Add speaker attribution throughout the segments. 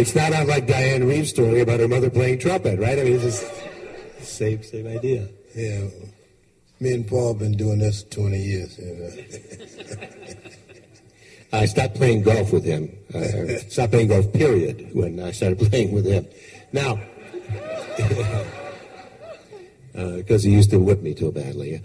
Speaker 1: It's not unlike Diane Reeves' story about her mother playing trumpet, right? I mean, it's just same idea.
Speaker 2: Yeah. Me and Paul been doing this 20 years.
Speaker 1: I stopped playing golf with him. Stopped playing golf, period, when I started playing with him. Now, because he used to whip me too badly.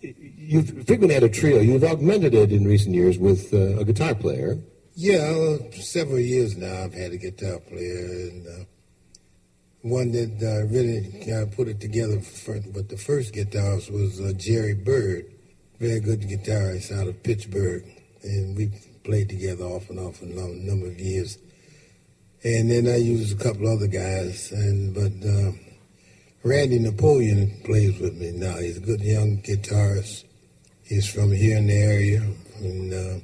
Speaker 1: You've frequently had a trio. You've augmented it in recent years with a guitar player.
Speaker 2: Yeah, several years now I've had a guitar player, and one that really kind of put it together. But the first guitarist was Jerry Bird, very good guitarist out of Pittsburgh, and we played together off and on for a number of years. And then I used a couple other guys, but Randy Napoleon plays with me now. He's a good young guitarist. He's from here in the area, and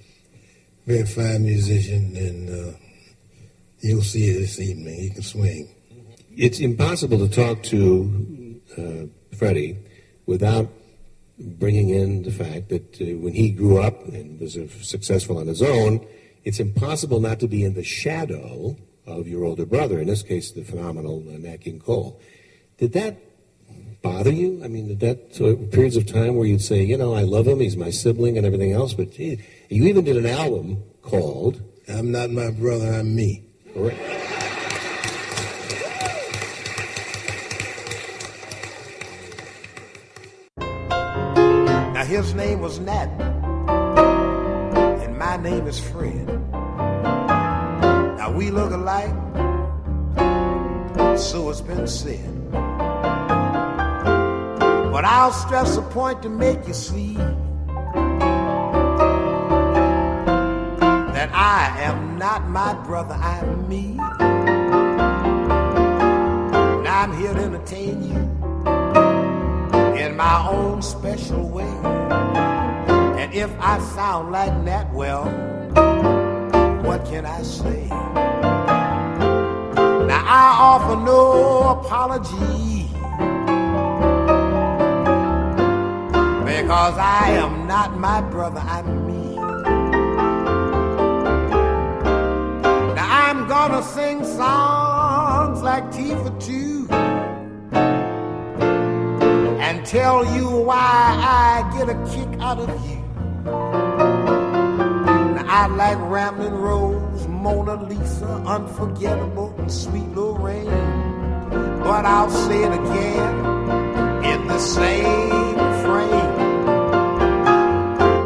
Speaker 2: very fine musician, and you'll see it this evening. He can swing.
Speaker 1: It's impossible to talk to Freddy without bringing in the fact that when he grew up and was successful on his own, it's impossible not to be in the shadow of your older brother, in this case, the phenomenal Nat King Cole. Did that bother you? I mean, did that periods of time where you'd say, you know, I love him, he's my sibling and everything else, but gee, you even did an album called
Speaker 2: I'm Not My Brother, I'm Me.
Speaker 1: Correct.
Speaker 3: Now his name was Nat, and my name is Fred. Now we look alike, so it's been said. But I'll stress a point to make you see that I am not my brother, I'm me. Now I'm here to entertain you in my own special way. And if I sound like that, well, what can I say? Now I offer no apology, because I am not my brother, I'm me. Now I'm gonna sing songs like Tea for Two and tell you why I get a kick out of you. Now I like Ramblin' Rose, Mona Lisa, Unforgettable, and Sweet Lorraine. But I'll say it again in the same frame.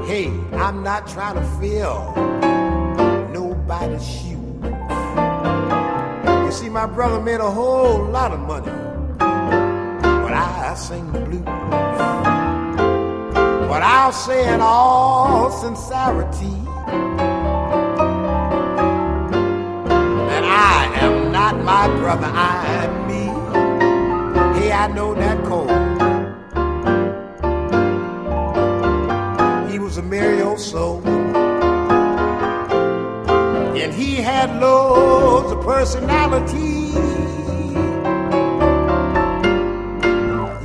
Speaker 3: Hey, I'm not trying to fill nobody's shoes. You see, my brother made a whole lot of money, but I sing the blues. But I'll say in all sincerity that I am not my brother, I'm me. Hey, I know that Cole. He was a merry old soul, and he had loads of personality.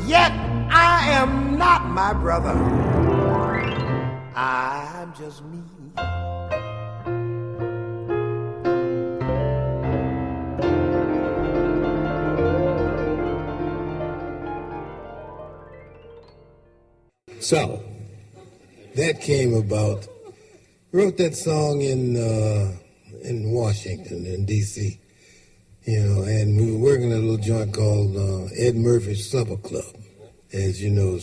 Speaker 3: Yet I am not my brother, I'm just me.
Speaker 1: So,
Speaker 2: that came about. Wrote that song in Washington, in D.C., you know, and we were working at a little joint called Ed Murphy's Supper Club. As you know,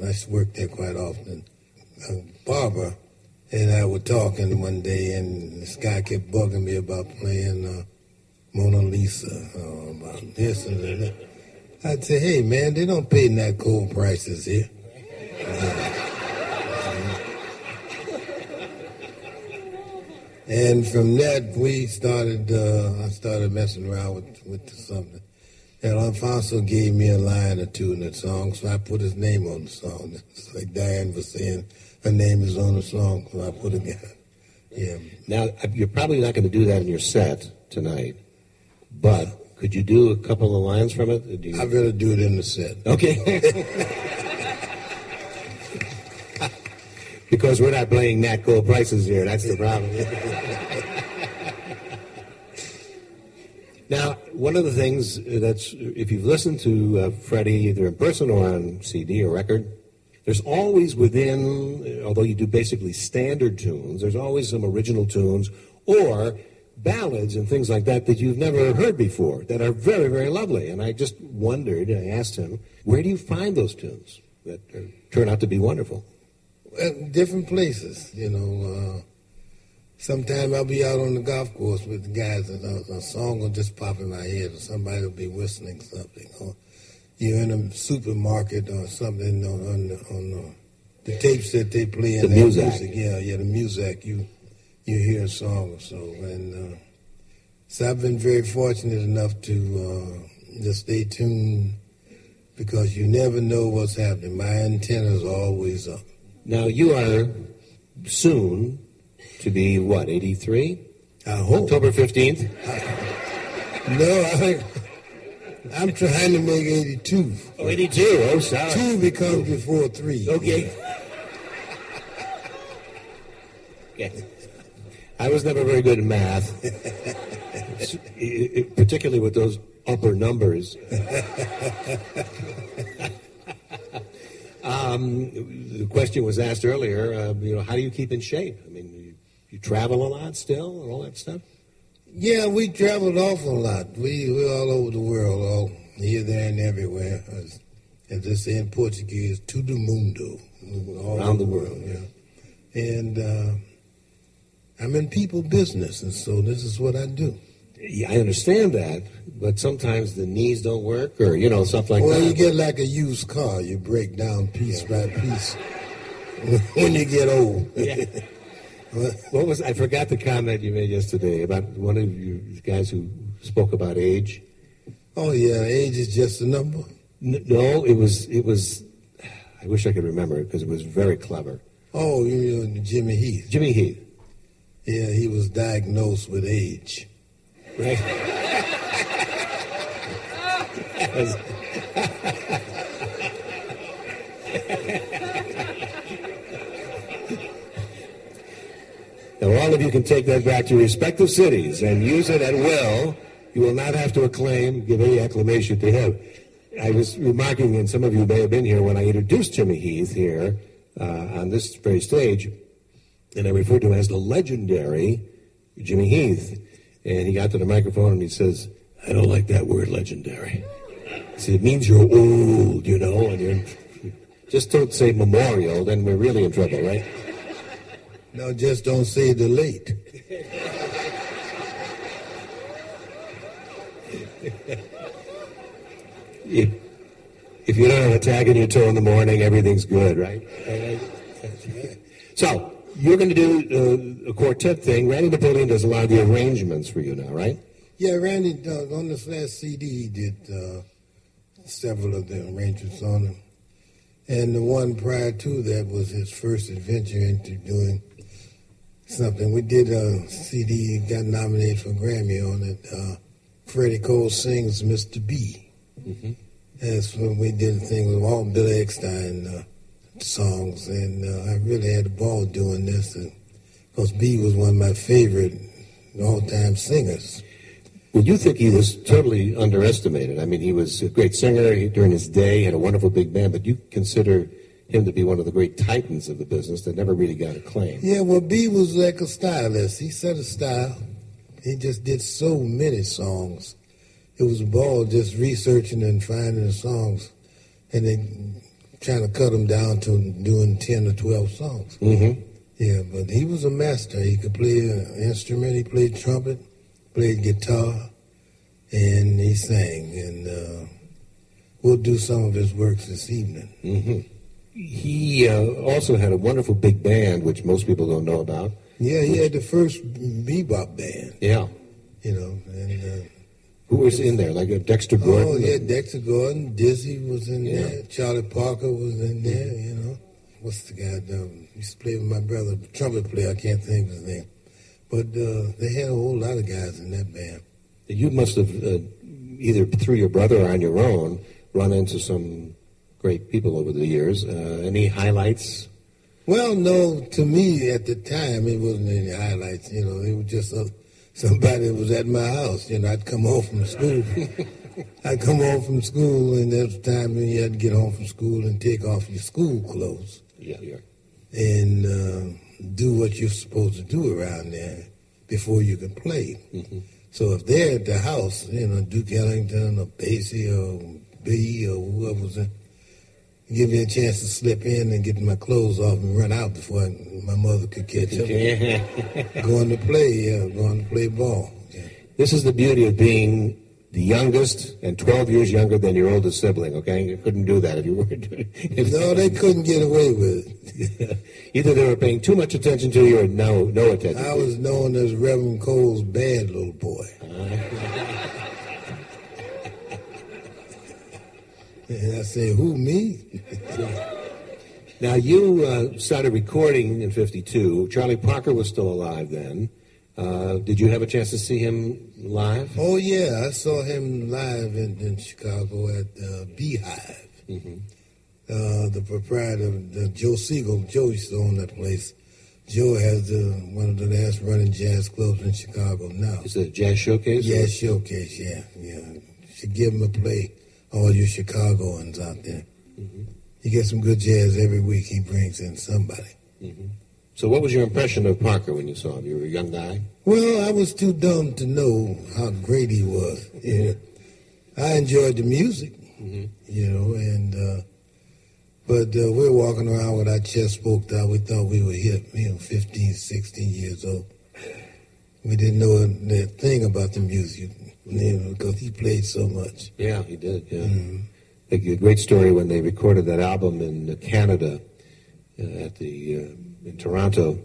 Speaker 2: I worked there quite often. Barbara and I were talking one day, and this guy kept bugging me about playing Mona Lisa, about this and that. I'd say, hey, man, they don't pay Nat Cole prices here. And from that, I started messing around with something. And Alfonso gave me a line or two in that song, so I put his name on the song. It's like Diane was saying, her name is on the song, so I put it down. Yeah.
Speaker 1: Now, you're probably not going to do that in your set tonight, but could you do a couple of lines from it?
Speaker 2: I'd rather do it in the set.
Speaker 1: Okay. Because we're not playing Nat Cole prices here, that's the problem. Now, one of the things that's, if you've listened to Freddie either in person or on CD or record, there's always within, although you do basically standard tunes, there's always some original tunes or ballads and things like that that you've never heard before that are very, very lovely. And I just wondered, I asked him, where do you find those tunes that turn out to be wonderful?
Speaker 2: Different places, you know. Sometime I'll be out on the golf course with the guys and a song will just pop in my head or somebody will be whistling something. Or you're in a supermarket or something on the tapes that they play in
Speaker 1: the music.
Speaker 2: Yeah, the music. You hear a song or so. And so I've been very fortunate enough to just stay tuned because you never know what's happening. My antennas are always up.
Speaker 1: Now, you are soon to be, what, 83?
Speaker 2: I hope.
Speaker 1: October 15th?
Speaker 2: No, I'm trying to make 82.
Speaker 1: Oh, 82. Oh, sorry.
Speaker 2: 2 becomes before 3.
Speaker 1: Okay. Okay. I was never very good at math, particularly with those upper numbers. The question was asked earlier, how do you keep in shape? I mean, you travel a lot still and all that stuff?
Speaker 2: Yeah, we traveled awful lot. We're all over the world, all here, there, and everywhere. As they say in Portuguese, todo mundo. All
Speaker 1: around the world.
Speaker 2: Yeah. And I'm in people business, and so this is what I do.
Speaker 1: Yeah, I understand that, but sometimes the knees don't work or, stuff like that.
Speaker 2: Well, you get like a used car. You break down piece by piece when you get old.
Speaker 1: Yeah. I forgot the comment you made yesterday about one of you guys who spoke about age.
Speaker 2: Oh, yeah, age is just a number.
Speaker 1: No, it was, I wish I could remember it because it was very clever.
Speaker 2: Oh, Jimmy Heath.
Speaker 1: Jimmy Heath.
Speaker 2: Yeah, he was diagnosed with age.
Speaker 1: Right. Now, all of you can take that back to your respective cities and use it at will. You will not have to give any acclamation to him. I was remarking, and some of you may have been here when I introduced Jimmy Heath here on this very stage, and I referred to him as the legendary Jimmy Heath. And he got to the microphone and he says, I don't like that word, legendary. He said, it means you're old, and you're... Just don't say memorial, then we're really in trouble, right?
Speaker 2: No, just don't say the late.
Speaker 1: If you don't have a tag in your toe in the morning, everything's good, right? So, you're going to do a quartet thing. Randy Napoleon does a lot of the arrangements for you now, right?
Speaker 2: Yeah, Randy, on this last CD, he did several of the arrangements on them. And the one prior to that was his first adventure into doing something. We did a CD, got nominated for Grammy on it. Freddie Cole Sings Mr. B.
Speaker 1: Mm-hmm.
Speaker 2: That's when we did a thing with all Billy Eckstine songs, and I really had a ball doing this, because B was one of my favorite all-time singers.
Speaker 1: Well, you think he was totally underestimated. I mean, he was a great singer during his day, had a wonderful big band, but you consider him to be one of the great titans of the business that never really got acclaim.
Speaker 2: Yeah, well, B was like a stylist. He set a style. He just did so many songs. It was a ball just researching and finding the songs, and then trying to cut them down to doing 10 or 12 songs.
Speaker 1: Mm-hmm.
Speaker 2: Yeah, but he was a master. He could play an instrument. He played trumpet, played guitar, and he sang. And we'll do some of his works this evening.
Speaker 1: Mm-hmm. He also had a wonderful big band, which most people don't know about.
Speaker 2: Yeah, he had the first bebop band.
Speaker 1: Yeah.
Speaker 2: And...
Speaker 1: who was in there? Like Dexter Gordon?
Speaker 2: Oh, yeah, Dexter Gordon. Dizzy was in there. Charlie Parker was in there, What's the guy that used to play with my brother, trumpet player, I can't think of his name. But they had a whole lot of guys in that band.
Speaker 1: You must have, either through your brother or on your own, run into some great people over the years. Any highlights?
Speaker 2: Well, no, to me at the time, it wasn't any highlights. They were just somebody was at my house. I'd come home from school. I'd come home from school, and there was a time when you had to get home from school and take off your school clothes.
Speaker 1: Yeah.
Speaker 2: And do what you're supposed to do around there before you can play. Mm-hmm. So if they're at the house, Duke Ellington or Basie or B or whoever was in, give me a chance to slip in and get my clothes off and run out before my mother could catch up. Going to play ball. Yeah.
Speaker 1: This is the beauty of being the youngest and 12 years younger than your oldest sibling, okay? You couldn't do that if you weren't doing it.
Speaker 2: No, they couldn't get away with it.
Speaker 1: Either they were paying too much attention to you or no attention.
Speaker 2: I was known as Reverend Cole's bad little boy. And I say, who, me?
Speaker 1: Now, you started recording in 1952. Charlie Parker was still alive then. Did you have a chance to see him live?
Speaker 2: Oh, yeah. I saw him live in Chicago at Beehive. Mm-hmm. The proprietor, Joe Siegel, Joe used to own that place. Joe has one of the last running jazz clubs in Chicago now.
Speaker 1: Is it a jazz showcase?
Speaker 2: Yeah, showcase, yeah. Should give him a play, all you Chicagoans out there. Mm-hmm. You get some good jazz every week. He brings in somebody.
Speaker 1: Mm-hmm. So what was your impression of Parker when you saw him? You were a young guy?
Speaker 2: Well, I was too dumb to know how great he was. Yeah. I enjoyed the music, but we're walking around with our chest poked out. We thought we were hip, 15, 16 years old. We didn't know a thing about the music, because he played so much.
Speaker 1: Yeah, he did, yeah. Mm-hmm. A great story when they recorded that album in Canada in Toronto,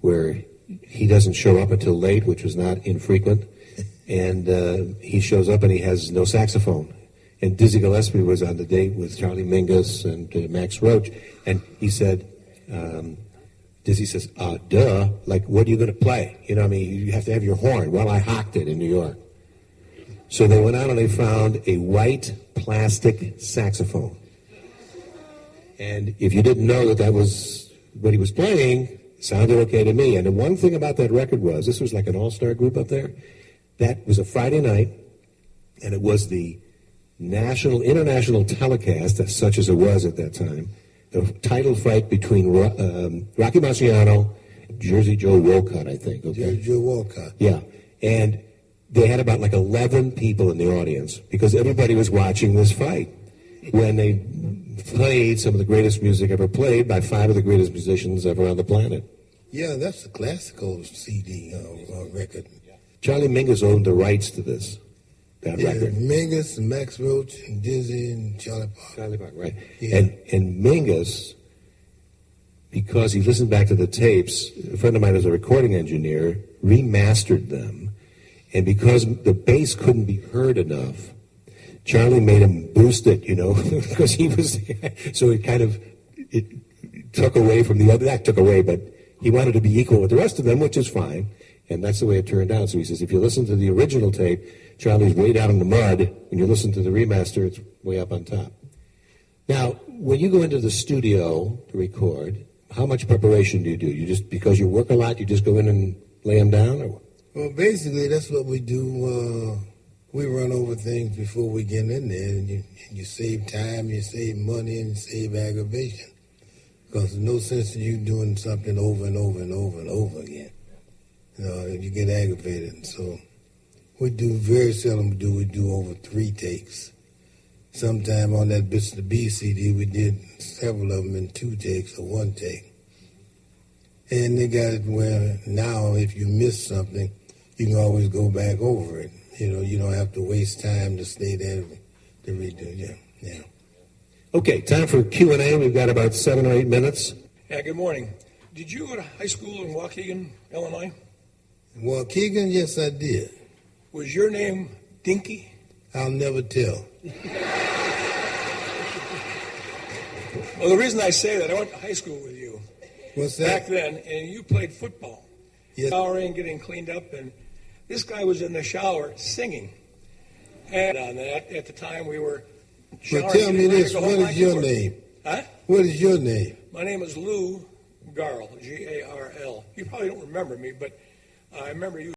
Speaker 1: where he doesn't show up until late, which was not infrequent, and he shows up and he has no saxophone. And Dizzy Gillespie was on the date with Charlie Mingus and Max Roach, and he said, Dizzy says, duh, like, what are you going to play? You have to have your horn. Well, I hocked it in New York. So they went out and they found a white plastic saxophone. And if you didn't know that was what he was playing, it sounded okay to me. And the one thing about that record was, this was like an all-star group up there, that was a Friday night, and it was the international telecast, such as it was at that time, the title fight between Rocky Marciano and Jersey Joe Walcott, I think. Okay?
Speaker 2: Jersey Joe Walcott.
Speaker 1: Yeah. And they had about 11 people in the audience because everybody was watching this fight when they played some of the greatest music ever played by 5 of the greatest musicians ever on the planet.
Speaker 2: Yeah, that's a classical CD record.
Speaker 1: Charlie Mingus owned the rights to that record.
Speaker 2: Mingus, Max Roach, and Dizzy, and Charlie Parker.
Speaker 1: Charlie Parker, right.
Speaker 2: Yeah.
Speaker 1: And Mingus, because he listened back to the tapes, a friend of mine was a recording engineer, remastered them. And because the bass couldn't be heard enough, Charlie made him boost it, because he was, so it took away from the other, not took away, but he wanted to be equal with the rest of them, which is fine. And that's the way it turned out. So he says, if you listen to the original tape, Charlie's way down in the mud. When you listen to the remaster, it's way up on top. Now, when you go into the studio to record, how much preparation do you do? You just, because you work a lot, you just go in and lay them down, or what?
Speaker 2: Well, basically, that's what we do. We run over things before we get in there, and you save time, you save money, and you save aggravation. Because there's no sense in you doing something over and over and over and over again. You get aggravated. So we very seldom we do over 3 takes. Sometime on that Mr. B CD, we did several of them in 2 takes or 1 take. And they got it where now if you miss something, you can always go back over it. You don't have to waste time to stay there to redo. Yeah.
Speaker 1: Okay, time for Q&A. We've got about 7 or 8 minutes.
Speaker 4: Yeah, good morning. Did you go to high school in Waukegan, Illinois?
Speaker 2: Waukegan, yes, I did.
Speaker 4: Was your name Dinky?
Speaker 2: I'll never tell.
Speaker 4: Well, the reason I say that, I went to high school with you.
Speaker 2: What's that?
Speaker 4: Back then, and you played football.
Speaker 2: Yes.
Speaker 4: Showering, getting cleaned up, and this guy was in the shower singing. And on that, at the time, we were showering.
Speaker 2: But tell me this, what is your name?
Speaker 4: Huh?
Speaker 2: What is your name?
Speaker 4: My name is Lou Garl, Garl. You probably don't remember me, but I remember you.